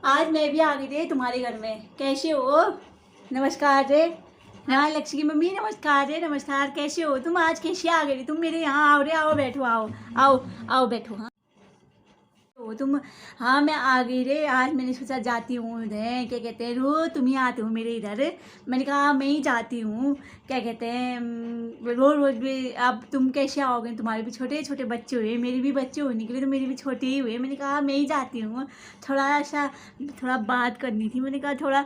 आज मैं भी आ गई रे तुम्हारे घर में। कैसे हो? नमस्कार रे। हाँ लक्ष्मी की मम्मी, नमस्कार रे, नमस्कार। कैसे हो तुम? आज कैसे आ गई तुम मेरे यहाँ? आओ रे, आओ, बैठो, आओ आओ आओ, बैठो। हाँ तो तुम, हाँ मैं आ गई रे। आज मैंने सोचा जाती हूँ उधर, क्या कहते हैं, रोज तुम ही आते हो मेरे इधर। मैंने कहा मैं ही जाती हूँ, क्या कहते हैं, रोज रोज भी। अब तुम कैसे आओगे? तुम्हारे भी छोटे छोटे बच्चे हुए, मेरे भी बच्चे होने के लिए तो मेरे भी छोटे ही हुए। मैंने कहा मैं ही जाती हूँ, थोड़ा सा, थोड़ा बात करनी थी। मैंने कहा थोड़ा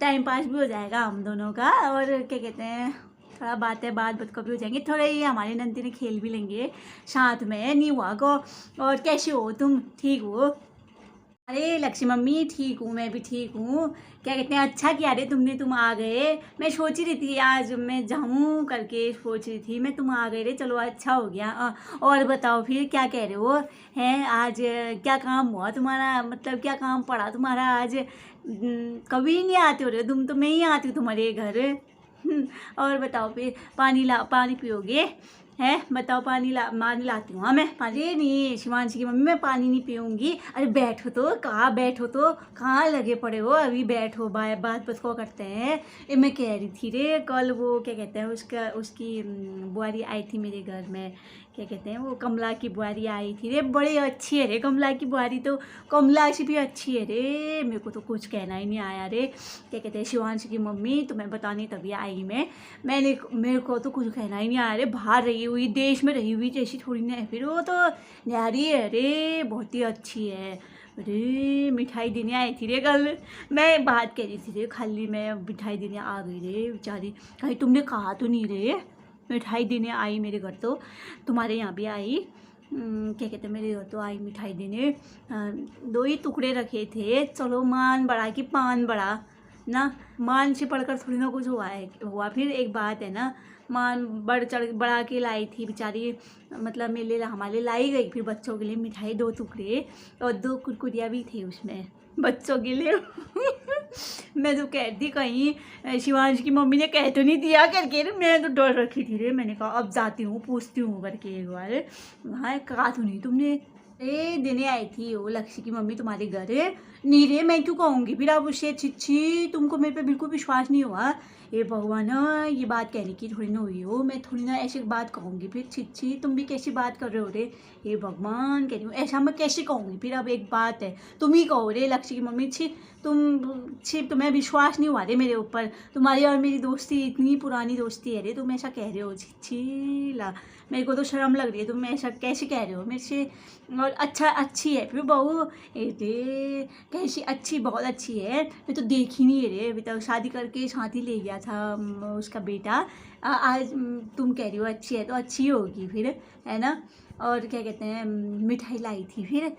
टाइम पास भी हो जाएगा हम दोनों का, और क्या कहते हैं, थोड़ा बातें बात को भी हो जाएंगे, थोड़ा ये हमारे नंदी ने खेल भी लेंगे साथ में, नहीं हुआ को। और कैसे हो तुम? ठीक हो? अरे लक्ष्मी मम्मी, ठीक हूँ, मैं भी ठीक हूँ। क्या कहते हैं, अच्छा किया रे तुमने, तुम आ गए। मैं सोच रही थी आज मैं जाऊँ करके, सोच रही थी मैं, तुम आ गए रे, चलो अच्छा हो गया। और बताओ फिर क्या कह रहे हो? हैं आज क्या काम हुआ तुम्हारा? मतलब क्या काम पड़ा तुम्हारा आज? कभी नहीं आते हो रे तुम तो, मैं ही आती हूँ तुम्हारे घर। और बताओ फिर, पानी पियोगे? है बताओ, पानी लाती हूँ। हाँ मैं पानी नहीं, शिवांशी की मम्मी, मैं पानी नहीं पीऊँगी। अरे बैठो तो, कहाँ बैठो तो, कहाँ लगे पड़े हो? अभी बैठो, बात बस को करते हैं। ये मैं कह रही थी रे, कल वो क्या कहते हैं, उसकी बुआरी आई थी मेरे घर में। क्या कहते हैं, वो कमला की बुआरी आई थी रे, बड़ी अच्छी है रे कमला की बुआरी तो। कमला से भी अच्छी है रे, मेरे को तो कुछ कहना ही नहीं आया रे। क्या कहते हैं, शिवांशी की मम्मी तुम्हें बताने तभी आई मेरे को तो कुछ कहना ही नहीं आया रे। बाहर रही हुई, देश में रही हुई जैसी थोड़ी ना है फिर वो तो, न्यारी है रे, बहुत ही अच्छी है। अरे मिठाई देने आई थी रे कल, मैं बात कह रही थी रे, खाली मैं मिठाई देने आ गई रे बेचारी। कहीं तुमने कहा तो नहीं रे? मिठाई देने आई मेरे घर तो, तुम्हारे यहाँ भी आई। क्या कहते हैं, मेरे घर तो आई मिठाई देने। दो ही टुकड़े रखे थे, चलो मान बड़ा कि पान बड़ा ना, मान से पढ़कर थोड़ी ना कुछ हुआ। फिर एक बात है ना, मान बढ़ा के लाई थी बेचारी, मतलब मेरे लिए हमारे लिए लाई गई। फिर बच्चों के लिए मिठाई, दो टुकड़े और दो कुरकुरिया भी थे उसमें बच्चों के लिए। मैं तो कहती कहीं शिवांश की मम्मी ने कह तो नहीं दिया करके, मैं तो डर रखी थी रे। मैंने कहा अब जाती हूँ, पूछती हूँ करके एक बार। हाँ कहा तो नहीं तुमने? अरे देने आई थी वो लक्ष्य की मम्मी तुम्हारे घर। नहीं रे, मैं क्यों कहूँगी फिर आप उससे? छिच्छी, तुमको मेरे पे बिल्कुल विश्वास नहीं हुआ। ये भगवान, ये बात कहने की थोड़ी ना हुई हो, मैं थोड़ी ना ऐसी बात कहूँगी फिर। छिच्छी, तुम भी कैसी बात कर रहे हो रे? ये भगवान कह रही हूँ, ऐसा मैं कैसे कहूँगी फिर? अब एक बात है, तुम ही कहो रे लक्ष्य की मम्मी। तुम्हें विश्वास नहीं हुआ रे मेरे ऊपर? तुम्हारी और मेरी दोस्ती इतनी पुरानी दोस्ती है रे, तुम ऐसा कह रहे हो? छिच्छी ला, मेरे को तो शर्म लग रही है, तुम ऐसा कैसे कह रहे हो मेरे से? और अच्छी है फिर बहू, रे कैसी अच्छी? बहुत अच्छी है, मैं तो देखी नहीं है रे अभी तक। शादी करके साथ ही ले गया था उसका बेटा। आज तुम कह रही हो अच्छी है, तो अच्छी होगी फिर, है ना? और क्या कहते हैं, मिठाई लाई थी फिर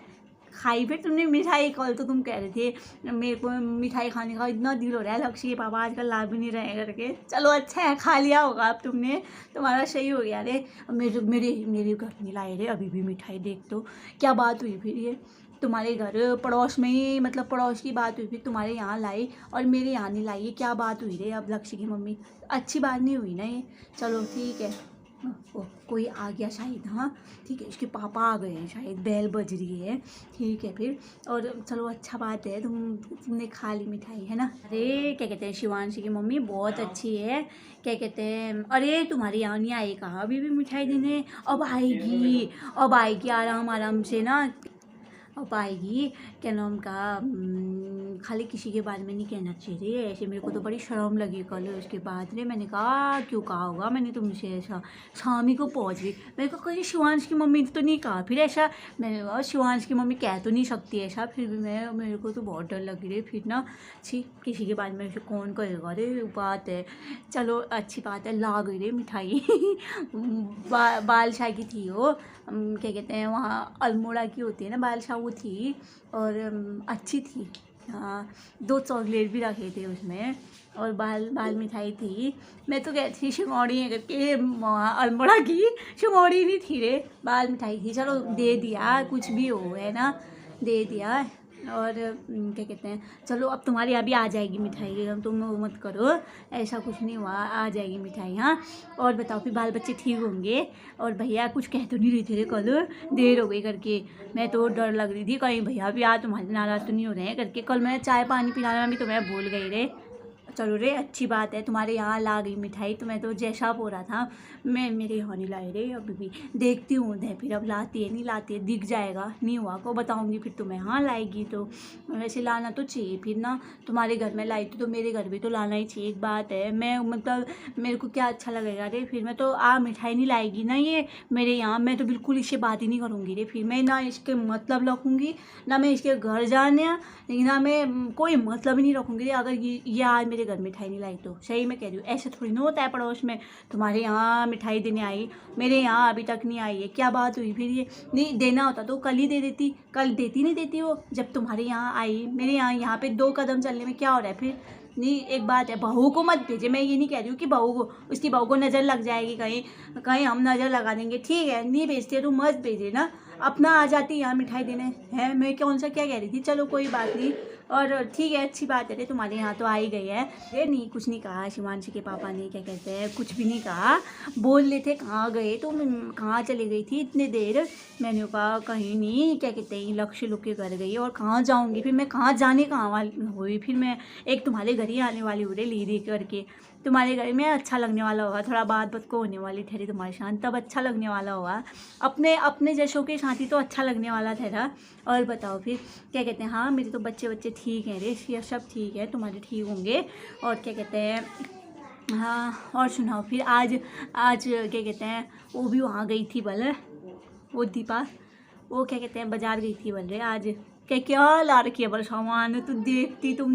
खाई फिर तुमने मिठाई? कल तो तुम कह रहे थे मेरे को मिठाई खाने का इतना दिल हो रहा है, लक्ष्य के पापा आजकल ला भी नहीं रहे करके। चलो अच्छा है, खा लिया होगा अब तुमने, तुम्हारा सही हो गया रे। मेरे घर नहीं लाए रे अभी भी मिठाई, देख तो क्या बात हुई फिर ये? तुम्हारे घर पड़ोस में ही, मतलब पड़ोस की बात हुई, फिर तुम्हारे यहाँ लाई और मेरे यहाँ नहीं लाई, ये क्या बात हुई रे? अब लक्ष्य की मम्मी, अच्छी बात नहीं हुई ना ये। चलो ठीक है। ओ कोई आ गया शायद, हाँ ठीक है, इसके पापा आ गए हैं शायद, बेल बज रही है। ठीक है फिर, और चलो अच्छा बात है, तुमने खा ली मिठाई, है ना? अरे क्या कहते हैं, शिवांशी की मम्मी बहुत अच्छी है। क्या कहते हैं, अरे तुम्हारी यहाँ नहीं आई कहाँ अभी भी मिठाई देने? अब आएगी, अब आएगी आराम आराम से ना, अब आएगी। क्या नाम का, खाली किसी के बारे में नहीं कहना चाहिए ऐसे। मेरे को तो बड़ी शर्म लगी कल उसके बाद रे। मैंने कहा क्यों कहा होगा मैंने तुमसे ऐसा? शामी को पहुंच गई, मेरे को कहीं शिवांश की मम्मी ने तो नहीं कहा फिर ऐसा। मैंने कहा शिवांश की मम्मी कह तो नहीं सकती ऐसा, फिर भी मेरे को तो बहुत डर लग रही फिर ना। छी, किसी के बारे में ऐसे कौन करेगा रे? बात है, चलो अच्छी बात है, ला गई रे मिठाई। बालशाह की थी वो, क्या कहते हैं, वहाँ अल्मोड़ा की होती है ना बालशाह, वो थी और अच्छी थी। हाँ, दो चॉकलेट भी रखे थे उसमें और बाल मिठाई थी। मैं तो कहती थी शिमौड़ी है करके, अल्मोड़ा की शिमौड़ी नहीं थी रे, बाल मिठाई थी। चलो दे दिया, कुछ भी हो, है ना, दे दिया। और क्या कहते हैं, चलो अब तुम्हारी अभी आ जाएगी मिठाई, तुम वो मत करो, ऐसा कुछ नहीं हुआ, आ जाएगी मिठाई। हाँ, और बताओ फिर बाल बच्चे ठीक होंगे? और भैया कुछ कह तो नहीं रहे थे कल, देर हो गई करके, मैं तो डर लग रही थी कहीं भैया भी आज तुम्हारे नाराज़ तो नहीं हो रहे हैं करके। कल मैं चाय पानी पिलाना भी तुम्हें भूल गई रे। चलो रे, अच्छी बात है तुम्हारे यहाँ ला गई मिठाई, तो मैं तो जैसा हो रहा था, मैं मेरे यहाँ नहीं लाई रे अभी भी, देखती हूँ उधर फिर अब लाती है नहीं लाती है, दिख जाएगा, नहीं हुआ को बताऊँगी फिर तुम्हें। हाँ लाएगी तो वैसे लाना तो चाहिए फिर ना, तुम्हारे घर में लाई थी तो मेरे घर भी तो लाना ही चाहिए। एक बात है, मैं मतलब मेरे को क्या अच्छा लगेगा रे फिर, मैं तो मिठाई नहीं लाएगी ना ये मेरे यहाँ, मैं तो बिल्कुल इससे बात ही नहीं करूँगी रे फिर, मैं ना इसके मतलब रखूँगी, ना मैं इसके घर जाने, लेकिन ना मैं कोई मतलब ही नहीं रखूँगी रे अगर ये आज मेरे घर मिठाई नहीं लाई तो। सही मैं कह रही हूँ, ऐसे थोड़ी ना होता है पड़ोस में तुम्हारे यहाँ मिठाई देने आई, मेरे यहाँ अभी तक नहीं आई है, क्या बात हुई फिर? ये नहीं देना होता तो कल ही दे देती, कल देती नहीं देती वो, जब तुम्हारे यहाँ आई, मेरे यहाँ पे 2 कदम चलने में क्या हो रहा है फिर? नहीं, एक बात है, बहू को मत भेजे, मैं ये नहीं कह रही हूँ कि बहू को, उसकी बहू को नज़र लग जाएगी कहीं, कहीं हम नज़र लगा देंगे, ठीक है नहीं भेजते तो मत भेजे ना, अपना आ जाती यहाँ मिठाई देने है, मैं कौन सा क्या कह रही थी। चलो कोई बात नहीं, और ठीक है अच्छी बात है रे, तुम्हारे यहाँ तो आ ही गई है ये। नहीं कुछ नहीं कहा शिवांशी के पापा ने, क्या कहते हैं, कुछ भी नहीं कहा, बोल रहे थे कहाँ गए तो, कहाँ चली गई थी इतने देर, मैंने कहा कहीं नहीं, क्या कहते हैं, लक्ष्य लुक के घर गई, और कहाँ जाऊँगी फिर मैं, कहाँ जाने कहाँ वाली हुई फिर मैं, एक तुम्हारे घर ही आने वाली हूँ रे लीदी करके, तुम्हारे घर में अच्छा लगने वाला होगा, थोड़ा बात बात को होने वाली ठहरी तुम्हारे साथ, तब अच्छा लगने वाला होगा, अपने अपने जैसों के साथ ही तो अच्छा लगने वाला ठहरा। और बताओ फिर क्या कहते हैं, हाँ मेरे तो बच्चे ठीक हैं रे, ये सब ठीक है, तुम्हारे ठीक होंगे। और क्या कहते हैं, हाँ और सुनाओ फिर, आज क्या कहते हैं, वो भी वहाँ गई थी बल, वो दीपा, वो क्या कहते हैं बाजार गई थी बोल रहे आज, क्या ला रखी है बल सामान, तुम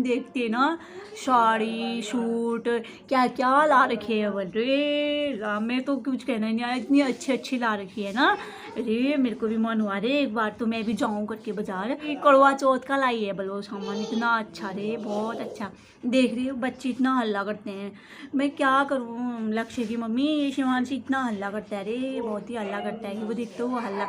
देखती ना, साड़ी सूट क्या क्या ला रखी है बोल रे, मैं तो कुछ कहना ही नहीं आया, इतनी अच्छी ला रखी है ना। अरे मेरे को भी मन हुआ रे एक बार तो मैं भी जाऊँ करके बाजार, करवा चौथ का लाई है बोलो सामान, इतना अच्छा रे, बहुत अच्छा। देख रही हो बच्चे इतना हल्ला करते हैं, मैं क्या करूँ, लक्ष्य की मम्मी शिवांशी इतना हल्ला करता है रे, बहुत ही हल्ला करता है कि वो देखते हो वो हल्ला।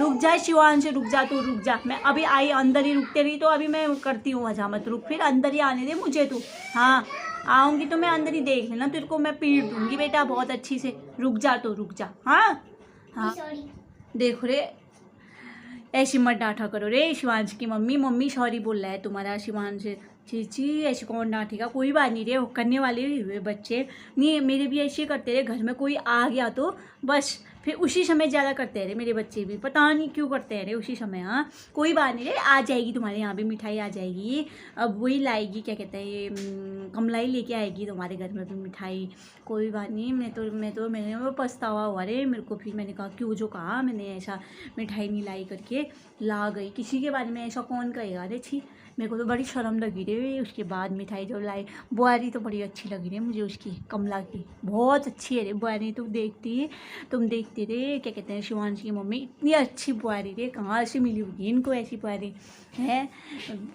रुक जा शिवांशी, रुक जा तू, रुक जा, मैं अभी आई, अंदर ही रुकते रही तो अभी मैं करती हूँ हजामत, रुक फिर अंदर ही आने दे मुझे तू। हाँ आऊँगी तो मैं अंदर ही, देख लेना तेरे को मैं पीट दूँगी बेटा बहुत अच्छी से, रुक जा तो रुक जा। हाँ हाँ देखो रे, ऐसी मत डांटा करो रे शिवांश की मम्मी सॉरी बोल रहा है तुम्हारा शिवांश, चीची ऐसे कौन डांटेगा, कोई बात नहीं रे, करने वाले हुए बच्चे नहीं, मेरे भी ऐसे करते रहे, घर में कोई आ गया तो बस फिर उसी समय ज़्यादा करते रहे मेरे बच्चे भी, पता नहीं क्यों करते रहे उसी समय। हाँ कोई बात नहीं रे, आ जाएगी तुम्हारे यहाँ भी मिठाई आ जाएगी, अब वही लाएगी, क्या कहते हैं ये कमला ही लेके आएगी तुम्हारे घर में भी मिठाई, कोई बात नहीं। मैंने वो पछतावा हुआ रे मेरे को, फिर मैंने कहा क्यों जो कहा मैंने ऐसा मिठाई नहीं लाई करके, ला गई, किसी के बारे में ऐसा कौन कहेगा रे, छी मेरे को तो बड़ी शर्म लगी रे। उसके बाद मिठाई जो लाई, बुआरी तो बड़ी अच्छी लगी रे मुझे उसकी, कमला की बहुत अच्छी है रे बुआरी, तुम देखती रे, क्या कहते हैं शिवांशी की मम्मी इतनी अच्छी बुआरी रे, कहाँ से मिली होगी इनको ऐसी बुआरी है,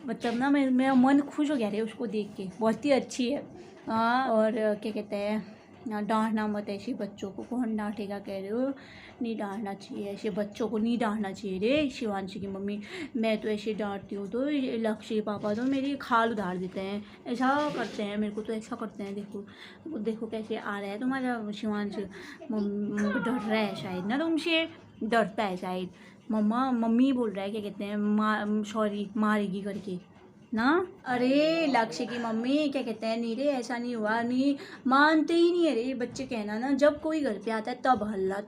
मतलब ना मेरा मन खुश हो गया रे उसको देख के, बहुत ही अच्छी है। हाँ और क्या कहते हैं, डांटना मत ऐसे बच्चों को, कौन डांटेगा कह रहे हो, नहीं डांटना चाहिए ऐसे बच्चों को, नहीं डांटना चाहिए रे शिवांशी की मम्मी, मैं तो ऐसे डांटती हूँ तो लक्ष्य के पापा तो मेरी खाल उधार देते हैं, ऐसा करते हैं मेरे को तो, ऐसा करते हैं। देखो कैसे आ रहा है तुम्हारा शिवांश, डर रहा है शायद ना तुमसे, डरता है शायद, मम्मी बोल रहा है, क्या कहते हैं सॉरी मारेगी करके ना। अरे लक्ष्य की मम्मी क्या कहते हैं, नहीं रे ऐसा नहीं हुआ, नहीं मानते ही नहीं है रे बच्चे, कहना ना जब कोई घर पे आता है तब हल्ला,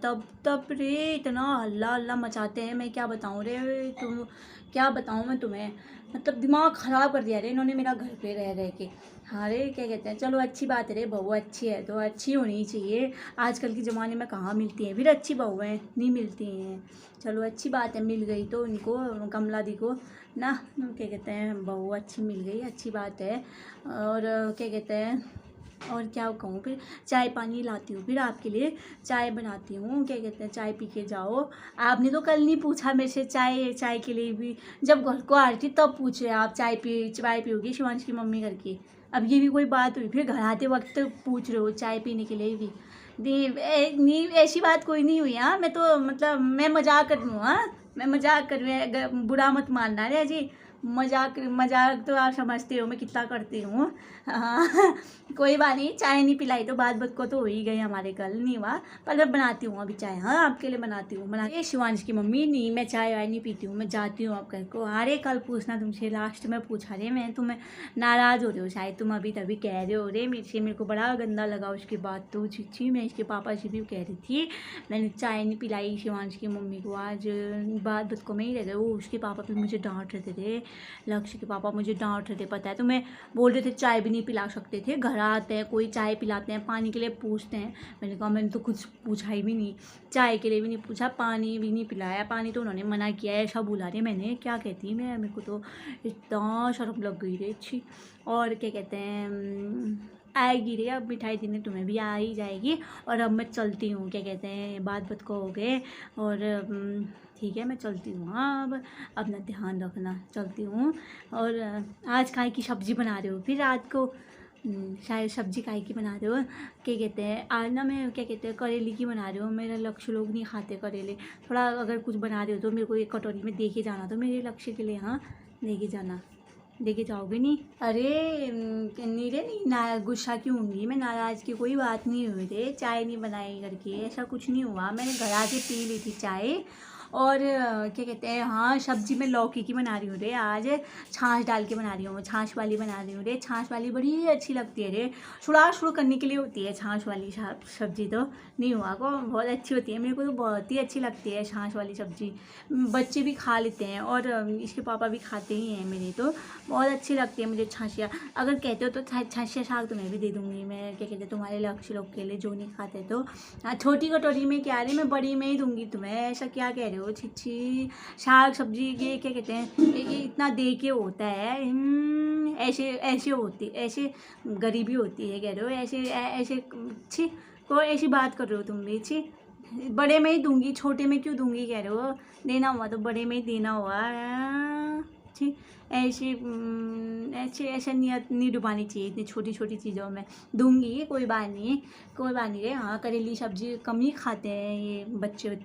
तब रे इतना हल्ला मचाते हैं, मैं क्या बताऊँ रे, तुम क्या बताऊँ मैं तुम्हें, मतलब दिमाग ख़राब कर दिया रे इन्होंने मेरा घर पे रह के। हाँ रे क्या कहते हैं, चलो अच्छी बात है रे, बहू अच्छी है तो अच्छी होनी चाहिए, आजकल के ज़माने में कहाँ मिलती हैं फिर अच्छी बहुएँ, नहीं मिलती हैं। चलो अच्छी बात है मिल गई तो इनको, कमला दी को ना, क्या कहते हैं बहू अच्छी मिल गई, अच्छी बात है। और क्या कहते हैं, और क्या कहूँ फिर, चाय पानी लाती हूँ फिर आपके लिए, चाय बनाती हूँ, क्या कहते हैं चाय पी के जाओ। आपने तो कल नहीं पूछा मेरे से चाय के लिए भी, जब घर को आ रही थी तब पूछ रहे आप चाय पियोगी शिवांश की मम्मी करके, अब ये भी कोई बात हुई, फिर घर आते वक्त पूछ रहे हो चाय पीने के लिए भी, नहीं ऐसी बात कोई नहीं हुई। हाँ मैं तो मतलब मैं मजाक कर रही हूँ, हाँ मैं मजाक कर रही हूँ, बुरा मत मानना रे जी, मजाक मजाक तो आप समझते हो मैं कितना करती हूँ। हाँ, कोई बात नहीं, चाय नहीं पिलाई तो बात बात को तो हो ही गई हमारे, कल नहीं हुआ, पर मैं बनाती हूँ अभी चाय। हाँ, आपके लिए बनाती हूँ। ये शिवांश की मम्मी, नहीं मैं चाय वाय नहीं पीती हूँ, मैं जाती हूँ आप घर को। अरे कल पूछना तुमसे, लास्ट में पूछा रे मैं तुम्हें, नाराज़ हो रहे हो शायद तुम अभी तभी कह रहे हो रे मेरे को बड़ा गंदा लगा उसके बाद तो छिछी। मैं इसके पापा से भी कह रही थी, मैंने चाय नहीं पिलाई शिवांश की मम्मी को आज, बात बात को में ही रह गए। वो उसके पापा भी मुझे डांट रहे थे, लक्ष्य के पापा मुझे डांट रहे थे, पता है तुम्हें, बोल रहे थे चाय भी नहीं पिला सकते थे, घर आते हैं कोई चाय पिलाते हैं, पानी के लिए पूछते हैं। मैंने कहा मैंने तो कुछ पूछा ही भी नहीं, चाय के लिए भी नहीं पूछा, पानी भी नहीं पिलाया, पानी तो उन्होंने मना किया है, ऐसा बोला रहे। मैंने क्या कहती मैं, मेरे को तो इतना शर्म लग गई रे अच्छी। और क्या कहते हैं, आएगी रे अब मिठाई देने, तुम्हें भी आ ही जाएगी। और अब मैं चलती हूँ, क्या कहते हैं, बात बात को हो गए, और ठीक है मैं चलती हूँ। हाँ, अब अपना ध्यान रखना, चलती हूँ। और आज काय की सब्ज़ी बना रहे हो फिर रात को? शायद सब्ज़ी काय की बना रहे हो, क्या कहते हैं, आज ना मैं क्या कहते हैं करेले की बना रही हूँ। मेरे लक्ष्य लोग नहीं खाते करेले, थोड़ा अगर कुछ बना रहे हो तो मेरे को एक कटोरी में दे के जाना, तो मेरे लक्ष्य के लिए। हाँ, दे के जाना, देखे जाओगे नहीं? अरे नहीं रे, नहीं ना, गुस्सा क्यों होंगी मैं, नाराज़ की कोई बात नहीं हुई रे, चाय नहीं बनाई करके ऐसा कुछ नहीं हुआ, मैंने घर आके पी ली थी चाय। और क्या कहते हैं, हाँ सब्ज़ी में लौकी की बना रही हूँ रे आज, छाछ डाल के बना रही हूँ, छाछ वाली बना रही हूँ रे, छाछ वाली बड़ी अच्छी लगती है रे, सुड़ा शुरू करने के लिए होती है छाछ वाली सब्ज़ी, तो नहीं हुआ को बहुत अच्छी होती है, मेरे को तो बहुत ही अच्छी लगती है छाछ वाली सब्ज़ी, बच्चे भी खा लेते हैं और इसके पापा भी खाते ही हैं मेरे, तो बहुत अच्छी लगती है मुझे छाछिया। अगर कहते हो तो छाछिया साग तुम्हें भी दे दूँगी मैं, क्या कहते हैं तुम्हारे लक्ष्य लोग के लिए जो नहीं खाते तो। छोटी कटोरी में क्या रही, मैं बड़ी में ही दूँगी तुम्हें, ऐसा क्या कह रहे हो छिछी। साग सब्जी ये क्या कहते हैं, ये इतना दे के होता है, ऐसे ऐसे होती, ऐसे गरीबी होती है कह रहे हो, ऐसे ऐसे छी, को ऐसी बात कर रहे हो तुम भी छी। बड़े में ही दूंगी, छोटे में क्यों दूंगी कह रहे हो, देना हुआ तो बड़े में ही देना हुआ। छी, ऐसी ऐसे ऐसा नियत नहीं डुबानी चाहिए इतनी छोटी छोटी चीज़ों में। दूंगी, कोई बात नहीं, कोई बात नहीं रे। हाँ, करेली सब्जी कम ही खाते हैं ये बच्चे,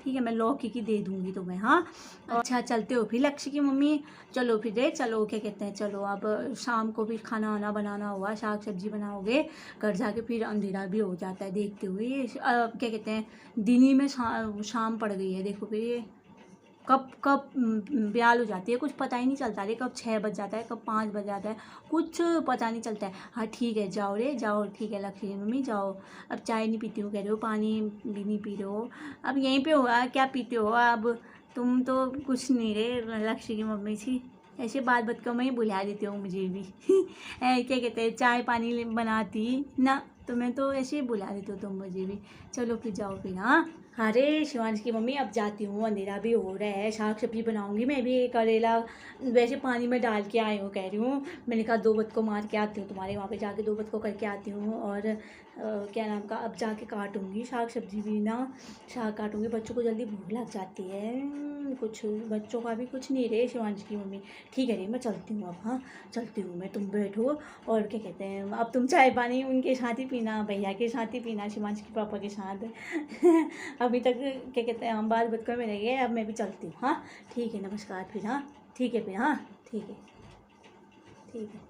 ठीक है मैं लौकी की दे दूंगी तुम्हें। हाँ, अच्छा चलते हो फिर लक्ष्य की मम्मी, चलो फिर रे, चलो क्या कहते हैं, चलो अब शाम को फिर खाना वाना बनाना होगा, साग सब्जी बनाओगे, घर जाके फिर अंधेरा भी हो जाता है देखते हुए। क्या कहते हैं, दिन ही में शाम पड़ गई है, देखो फिर ये कब कब ब्याल हो जाती है, कुछ पता ही नहीं चलता रे, कब 6 बज जाता है, कब 5 बज जाता है, कुछ पता नहीं चलता है। हाँ ठीक है, जाओ रे जाओ, ठीक है लक्ष्मी मम्मी जाओ। अब चाय नहीं पीती हो कह रहे हो, पानी भी नहीं पी रहे हो, अब यहीं पे हो, क्या पीते हो अब तुम तो कुछ नहीं रे लक्ष्य की मम्मी छी, ऐसे बात बात को मैं ही बुला देती हूँ मुझे भी। क्या कहते हैं, चाय पानी बनाती ना, तुम्हें तो ऐसे ही बुला देते हो तुम मुझे भी। चलो फिर जाओ फिर। हाँ, अरे शिवांश की मम्मी अब जाती हूँ, अंधेरा भी हो रहा है, साग सब्जी बनाऊंगी मैं भी। करेला वैसे पानी में डाल के आई हूँ कह रही हूँ, मैंने कहा 2 बत को मार के आती हूँ, तुम्हारे वहाँ पे जाके 2 बत को करके आती हूँ। और क्या नाम का, अब जाके काटूंगी साग सब्जी भी ना, साग काटूंगी, बच्चों को जल्दी भूख लग जाती है, कुछ बच्चों का भी कुछ नहीं रे शिवांश की मम्मी। ठीक है रे, मैं चलती हूँ अब। हाँ चलती हूँ मैं, तुम बैठो और क्या कहते हैं, अब तुम चाय पानी उनके साथ ही पीना, भैया के साथ ही पीना, शिवांश के पापा के साथ। अभी तक क्या कहते हैं हम बात बतकर में रह गए, अब मैं भी चलती हूँ। हाँ ठीक है, नमस्कार फिर। हाँ ठीक है फिर। हाँ ठीक है, ठीक है।